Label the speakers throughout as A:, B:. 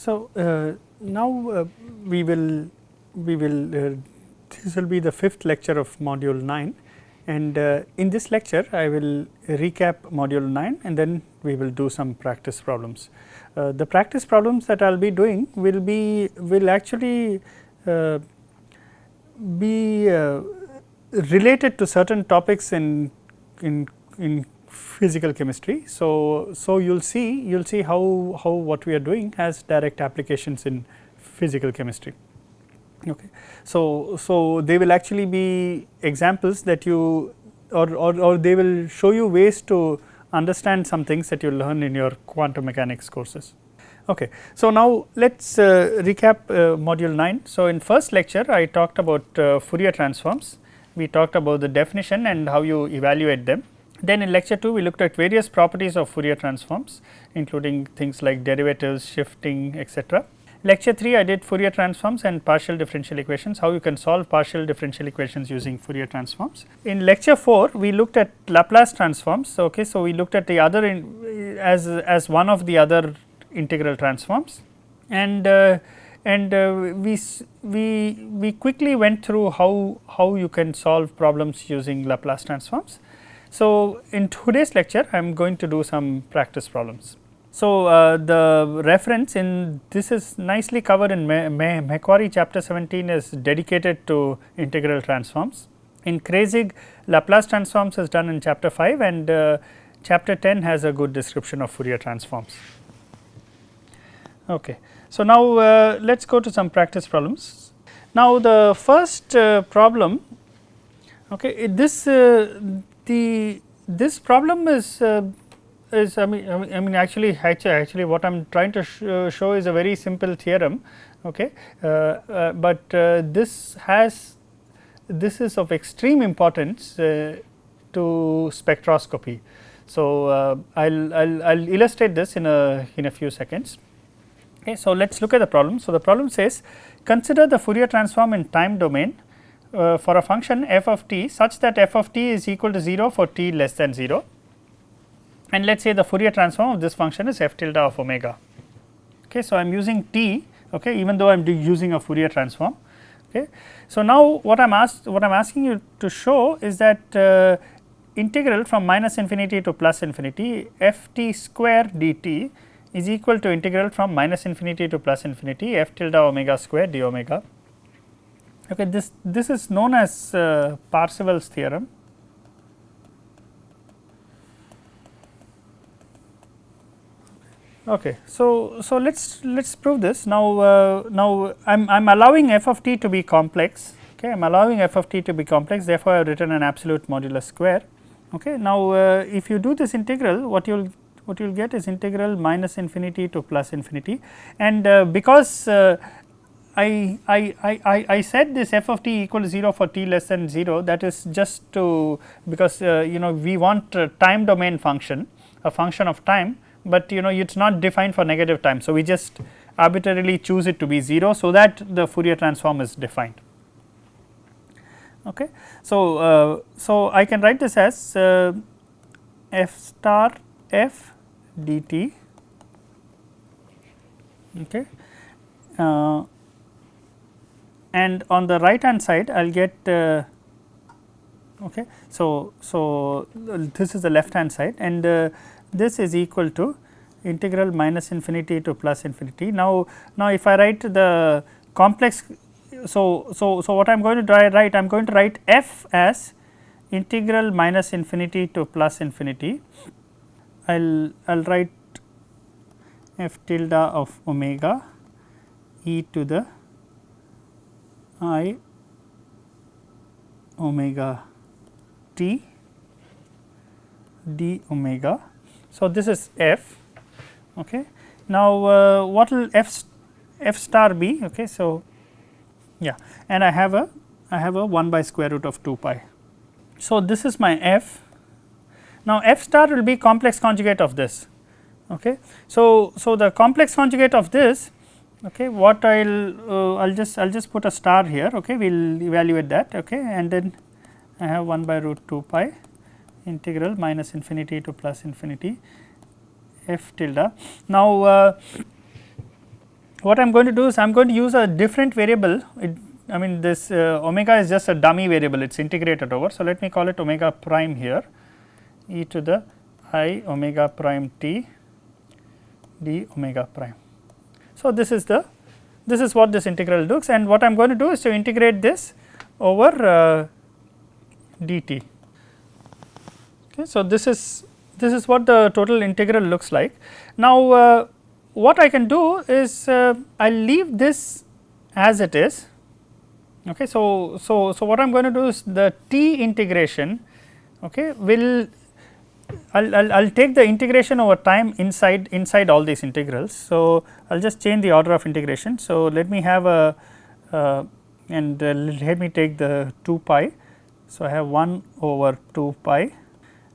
A: So, now we will this will be the 5th lecture of module 9, and in this lecture I will recap module 9 and then we will do some practice problems. The practice problems that I will be doing will actually be related to certain topics in physical chemistry. So, you will see how what we are doing has direct applications in physical chemistry. Okay. So, they will actually be examples that you or they will show you ways to understand some things that you learn in your quantum mechanics courses. Okay. So, now let us recap module 9. So, in first lecture I talked about Fourier transforms, we talked about the definition and how you evaluate them. Then in lecture 2 we looked at various properties of Fourier transforms, including things like derivatives, shifting, etc. Lecture 3 I did Fourier transforms and partial differential equations, how you can solve partial differential equations using Fourier transforms. In lecture 4 we looked at Laplace transforms. Okay, so, we looked at the other as one of the other integral transforms, and we quickly went through how you can solve problems using Laplace transforms. So, in today's lecture I am going to do some practice problems. So, the reference in this is nicely covered in Macquarie chapter 17 is dedicated to integral transforms. In Kreyszig, Laplace transforms is done in chapter 5, and chapter 10 has a good description of Fourier transforms. Okay. So, now let us go to some practice problems. Now, the first problem, okay, this problem is I mean actually what I am trying to show is a very simple theorem, okay, but this is of extreme importance to spectroscopy. So, I will illustrate this in a few seconds. Okay, so, let us look at the problem. So, the problem says consider the Fourier transform in time domain for a function f of t such that f of t is equal to 0 for t less than 0, and let us say the Fourier transform of this function is f tilde of omega. Okay, so, I am using t, okay, even though I am using a Fourier transform. Okay. So, now what I am asking you to show is that integral from minus infinity to plus infinity f t square dt is equal to integral from minus infinity to plus infinity f tilde omega square d omega. Okay, this is known as Parseval's theorem. Okay, so let's prove this. Now I'm allowing f of t to be complex. Okay, I'm allowing f of t to be complex. Therefore, I have written an absolute modulus square. Okay, now if you do this integral, what you will get is integral minus infinity to plus infinity, and because I said this f of t equal to 0 for t less than 0, that is just to because we want a time domain function, a function of time, but it is not defined for negative time. So, we just arbitrarily choose it to be 0, so that the Fourier transform is defined. Okay. So, I can write this as f star f dt, okay, and on the right hand side I will get okay. So, this is the left hand side, and this is equal to integral minus infinity to plus infinity. Now if I write the complex, so what I am going to write, I am going to write f as integral minus infinity to plus infinity. I'll write f tilde of omega e to the I omega t d omega. So, this is f. Okay. Now, what will f star be? Okay. So, yeah, and I have a 1 by square root of 2 pi. So, this is my f. Now, f star will be complex conjugate of this. Okay. So, the complex conjugate of this, okay, what I'll just put a star here. Okay, we will evaluate that. Okay, and then I have 1 by root 2 pi integral minus infinity to plus infinity f tilde. Now, what I am going to do is I am going to use a different variable. I mean this omega is just a dummy variable, it is integrated over. So, let me call it omega prime here, e to the I omega prime t d omega prime. So, this is what this integral looks, and what I am going to do is to integrate this over dt. Okay, so, this is what the total integral looks like. Now, what I can do is I will leave this as it is. Okay, so what I am going to do is the t integration, okay, will I will take the integration over time inside all these integrals. So, I will just change the order of integration. So, let me have a and let me take the 2 pi. So, I have 1 over 2 pi,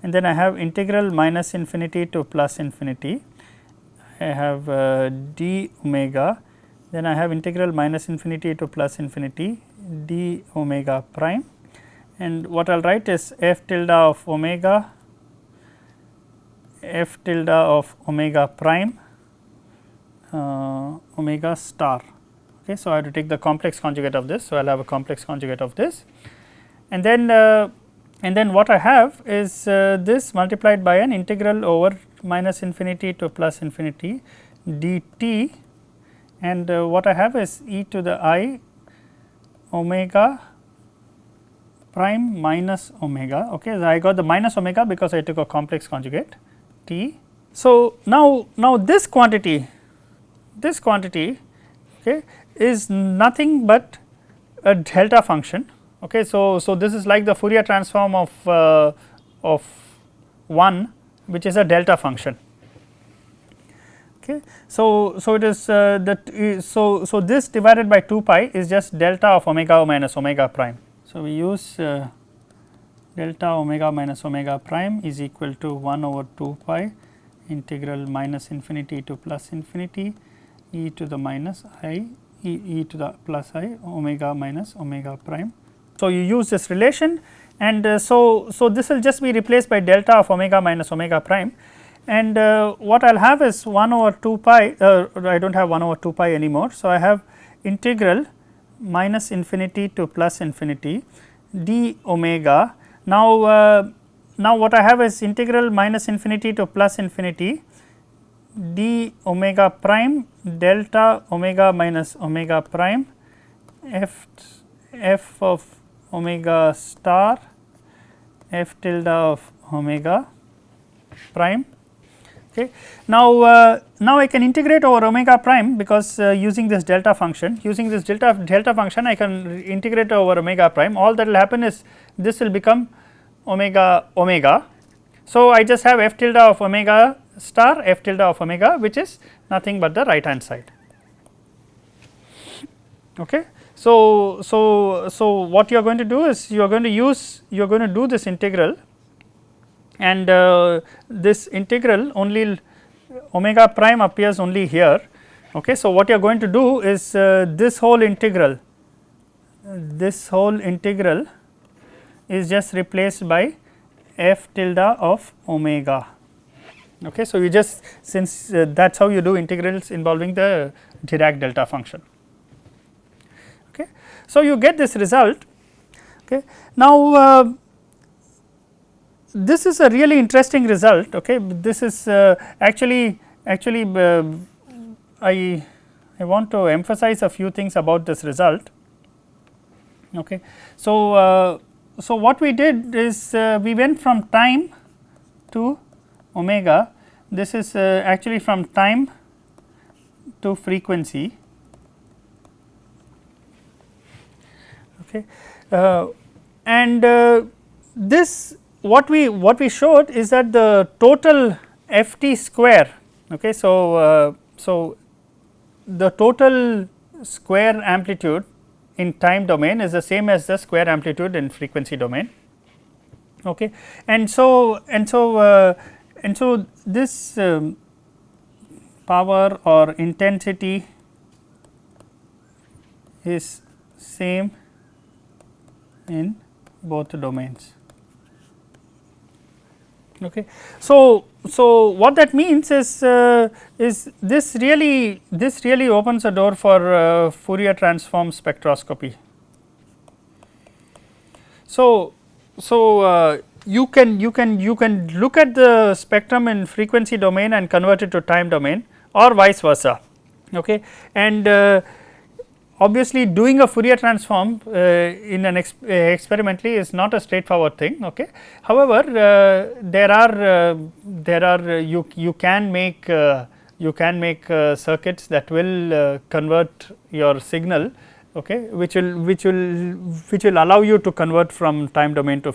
A: and then I have integral minus infinity to plus infinity. I have d omega, then I have integral minus infinity to plus infinity d omega prime, and what I will write is f tilde of omega prime omega star. Okay, so, I have to take the complex conjugate of this. So, I will have a complex conjugate of this, and then what I have is this multiplied by an integral over minus infinity to plus infinity dt, and what I have is e to the I omega prime minus omega. Okay, so I got the minus omega because I took a complex conjugate t. So, now this quantity okay, is nothing but a delta function. Okay, so this is like the Fourier transform of 1, which is a delta function. Okay, so it is so this divided by 2 pi is just delta of omega minus omega prime. So, we use delta omega minus omega prime is equal to 1 over 2 pi integral minus infinity to plus infinity e to the minus I e to the plus I omega minus omega prime. So, you use this relation, and so this will just be replaced by delta of omega minus omega prime, and what I will have is 1 over 2 pi I do not have 1 over 2 pi anymore. So, I have integral minus infinity to plus infinity d omega. Now, what I have is integral minus infinity to plus infinity d omega prime delta omega minus omega prime f of omega star f tilde of omega prime. Okay. Now, I can integrate over omega prime because using this delta function, I can integrate over omega prime. All that will happen is this will become omega. So, I just have f tilde of omega star f tilde of omega, which is nothing but the right hand side. Okay. So, what you are going to do is you are going to do this integral, and this integral only omega prime appears only here. Okay. So, what you are going to do is this whole integral is just replaced by f tilde of omega. Okay. So, you just since that is how you do integrals involving the Dirac delta function. Okay. So, you get this result. Okay. Now, this is a really interesting result. Okay. This is actually I want to emphasize a few things about this result. Okay. So, what we did is we went from time to omega. This is actually from time to frequency. Okay. And this what we showed is that the total f t square. Okay. So, the total square amplitude in time domain is the same as the square amplitude in frequency domain. Okay. And so this power or intensity is same in both domains. Okay. So what that means is this really opens a door for Fourier transform spectroscopy. So you can look at the spectrum in frequency domain and convert it to time domain, or vice versa. Okay. And obviously doing a Fourier transform in an experimentally is not a straightforward thing. Okay. However, there are you can make circuits that will convert your signal, okay, which will allow you to convert from time domain to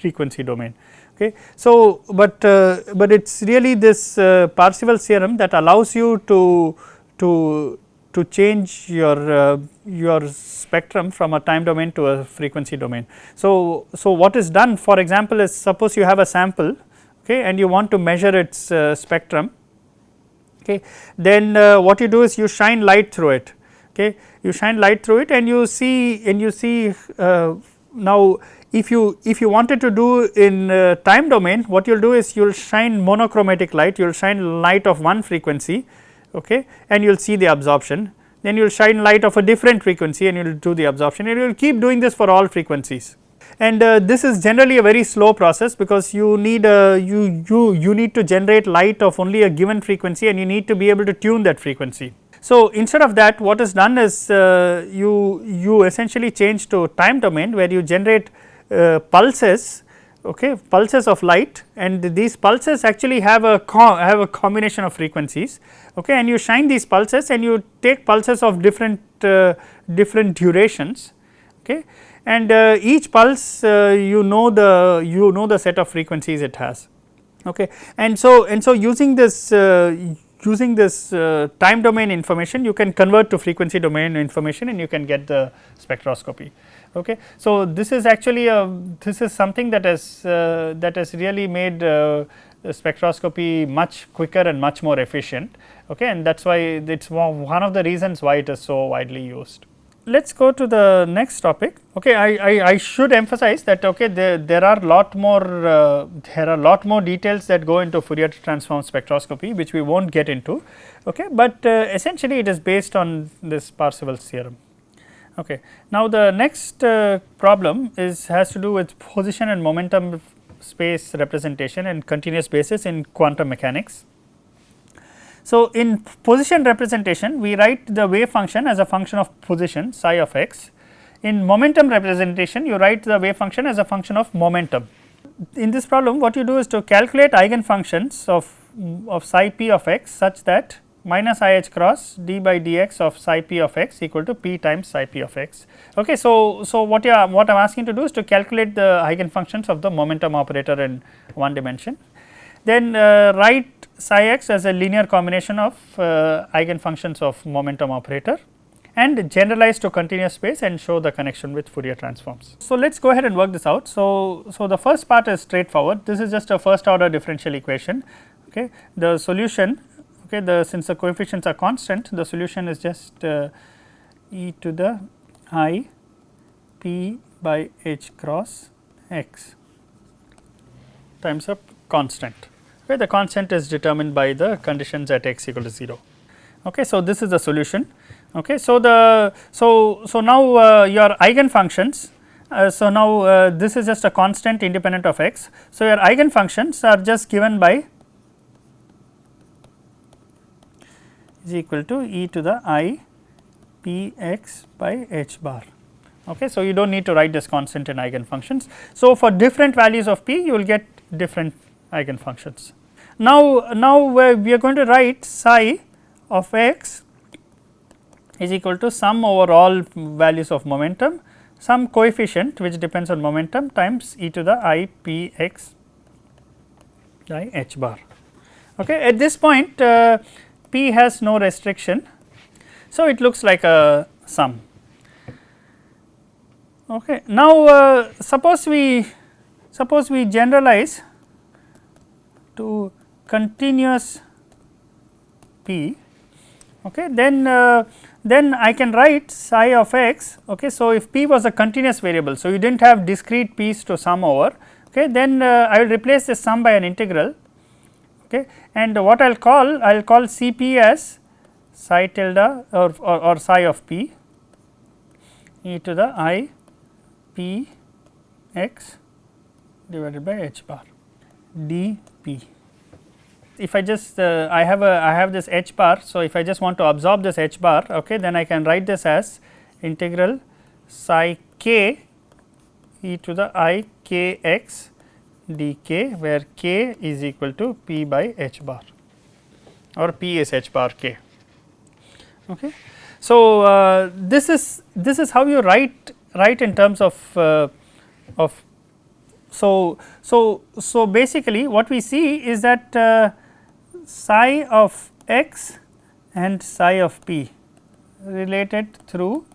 A: frequency domain. Okay. So, but it is really this Parseval's theorem that allows you to change your spectrum from a time domain to a frequency domain. So what is done, for example, is suppose you have a sample, okay, and you want to measure its spectrum, okay, then what you do is you shine light through it, okay, you shine light through it and you see now if you wanted to do in time domain, what you will do is you will shine monochromatic light, you will shine light of one frequency, okay, and you will see the absorption, then you will shine light of a different frequency and you will do the absorption, and you will keep doing this for all frequencies. And this is generally a very slow process, because you need you need to generate light of only a given frequency and you need to be able to tune that frequency. So instead of that, what is done is you essentially change to time domain, where you generate pulses, okay, pulses of light, and these pulses actually have a combination of frequencies, okay, and you shine these pulses and you take pulses of different durations, okay, and each pulse you know the set of frequencies it has, okay, and so using this time domain information, you can convert to frequency domain information and you can get the spectroscopy. Okay. So this is actually this is something that has really made spectroscopy much quicker and much more efficient, okay, and that is why it is one of the reasons why it is so widely used. Let us go to the next topic. Okay, I should emphasize that, okay, there are lot more details that go into Fourier transform spectroscopy, which we will not get into, okay, but essentially it is based on this Parseval's theorem. Okay. Now the next problem has to do with position and momentum space representation and continuous basis in quantum mechanics. So in position representation, we write the wave function as a function of position psi of x. In momentum representation, you write the wave function as a function of momentum. In this problem, what you do is to calculate eigenfunctions of psi p of x such that minus I h cross d by dx of psi p of x equal to p times psi p of x. Okay, so what I am asking to do is to calculate the eigenfunctions of the momentum operator in one dimension. Then write psi x as a linear combination of eigenfunctions of momentum operator, and generalize to continuous space and show the connection with Fourier transforms. So let us go ahead and work this out. So the first part is straightforward. This is just a first order differential equation. Okay, the solution. Okay, since the coefficients are constant, the solution is just e to the I p by h cross x times a constant, where the constant is determined by the conditions at x equal to 0. Okay, so this is the solution. Okay, so now your eigenfunctions. So now this is just a constant independent of x. So your eigenfunctions are just given by is equal to e to the I p x by h bar. Okay, so you do not need to write this constant in eigenfunctions. So for different values of p, you will get different eigenfunctions. Now we are going to write psi of x is equal to sum over all values of momentum, some coefficient which depends on momentum times e to the I p x by h bar. Okay, at this point p has no restriction, so it looks like a sum. Okay, now suppose we generalize to continuous p. Okay, then I can write psi of x. Okay, so if p was a continuous variable, so you did not have discrete p's to sum over. okay, then I will replace this sum by an integral, okay, and what I will call Cp as psi tilde or psi of p e to the I p x divided by h bar dp. If I just I have this h bar, so if I just want to absorb this h bar, okay, then I can write this as integral psi k e to the I k x dk, where k is equal to p by h bar, or p is h bar k. Okay. So, this is how you write in terms of so basically what we see is that psi of x and psi of p related through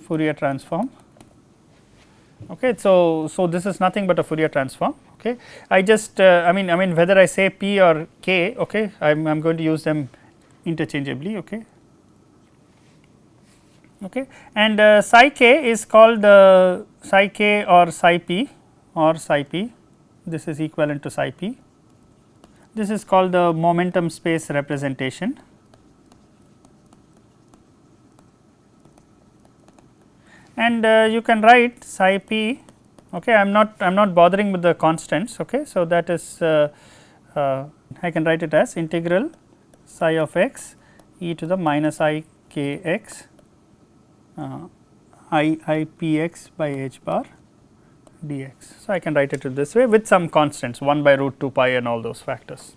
A: Fourier transform. Okay. So, this is nothing but a Fourier transform. Okay. I just I mean whether I say p or k, okay, I am going to use them interchangeably. Okay. Okay. And psi k is called psi k or psi p, this is equivalent to psi p. This is called the momentum space representation. And you can write psi p, okay, I am not bothering with the constants. Okay. So, that is I can write it as integral psi of x e to the minus I k x I p x by h bar dx. So, I can write it this way with some constants 1 by root 2 pi and all those factors.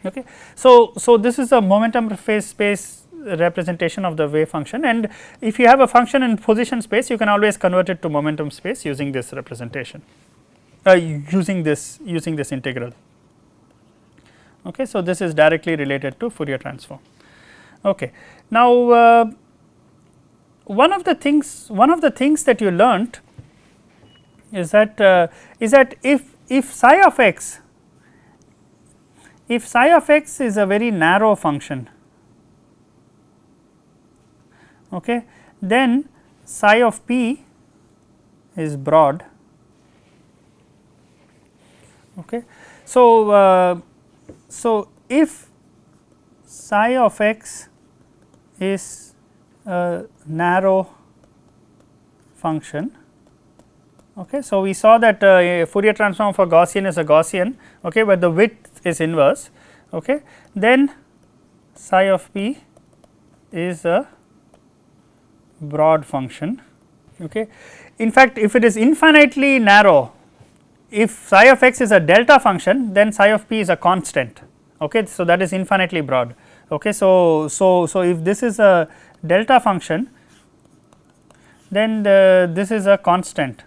A: Okay. So, this is a momentum phase space representation of the wave function, and if you have a function in position space, you can always convert it to momentum space using this representation, using this integral. Okay. So, this is directly related to Fourier transform. Okay. Now, one of the things that you learnt is that if psi of x is a very narrow function, okay, then psi of p is broad. Okay. So, if psi of x is a narrow function, okay, so we saw that a Fourier transform for Gaussian is a Gaussian, okay, but the width is inverse, okay, then psi of p is a broad function. Okay. In fact, if it is infinitely narrow, if psi of x is a delta function, then psi of p is a constant. Okay. So, that is infinitely broad. Okay. So, if this is a delta function, then this is a constant,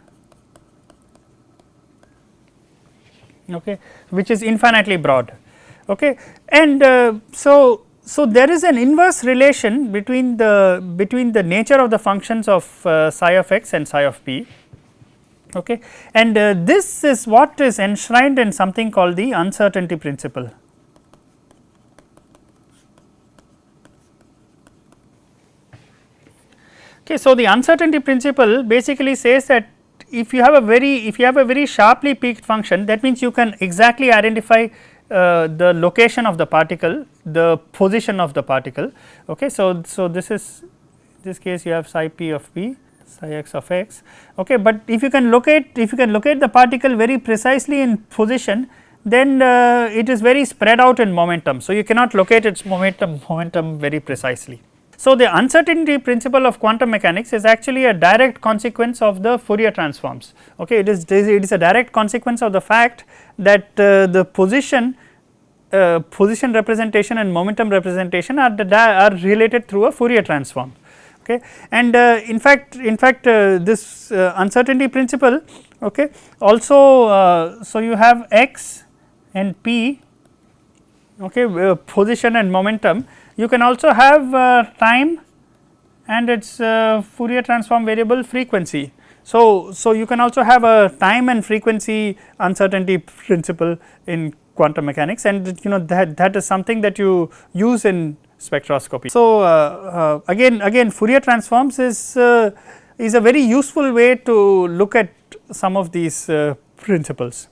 A: okay, which is infinitely broad. Okay. And so there is an inverse relation between the nature of the functions of psi of x and psi of p. Okay. And this is what is enshrined in something called the uncertainty principle. Okay. So, the uncertainty principle basically says that if you have a very sharply peaked function, that means you can exactly identify the location of the particle, the position of the particle. Okay. So, this case you have psi p of p, psi x of x. Okay. But if you can locate the particle very precisely in position, then it is very spread out in momentum. So, you cannot locate its momentum very precisely. So, the uncertainty principle of quantum mechanics is actually a direct consequence of the Fourier transforms. Okay. It is a direct consequence of the fact that the position representation and momentum representation are related through a Fourier transform. Okay. And in fact this uncertainty principle, okay, also so you have x and p, okay, position and momentum. You can also have time and its Fourier transform variable frequency. So, you can also have a time and frequency uncertainty principle in quantum mechanics, and that is something that you use in spectroscopy. So, again Fourier transforms is a very useful way to look at some of these principles.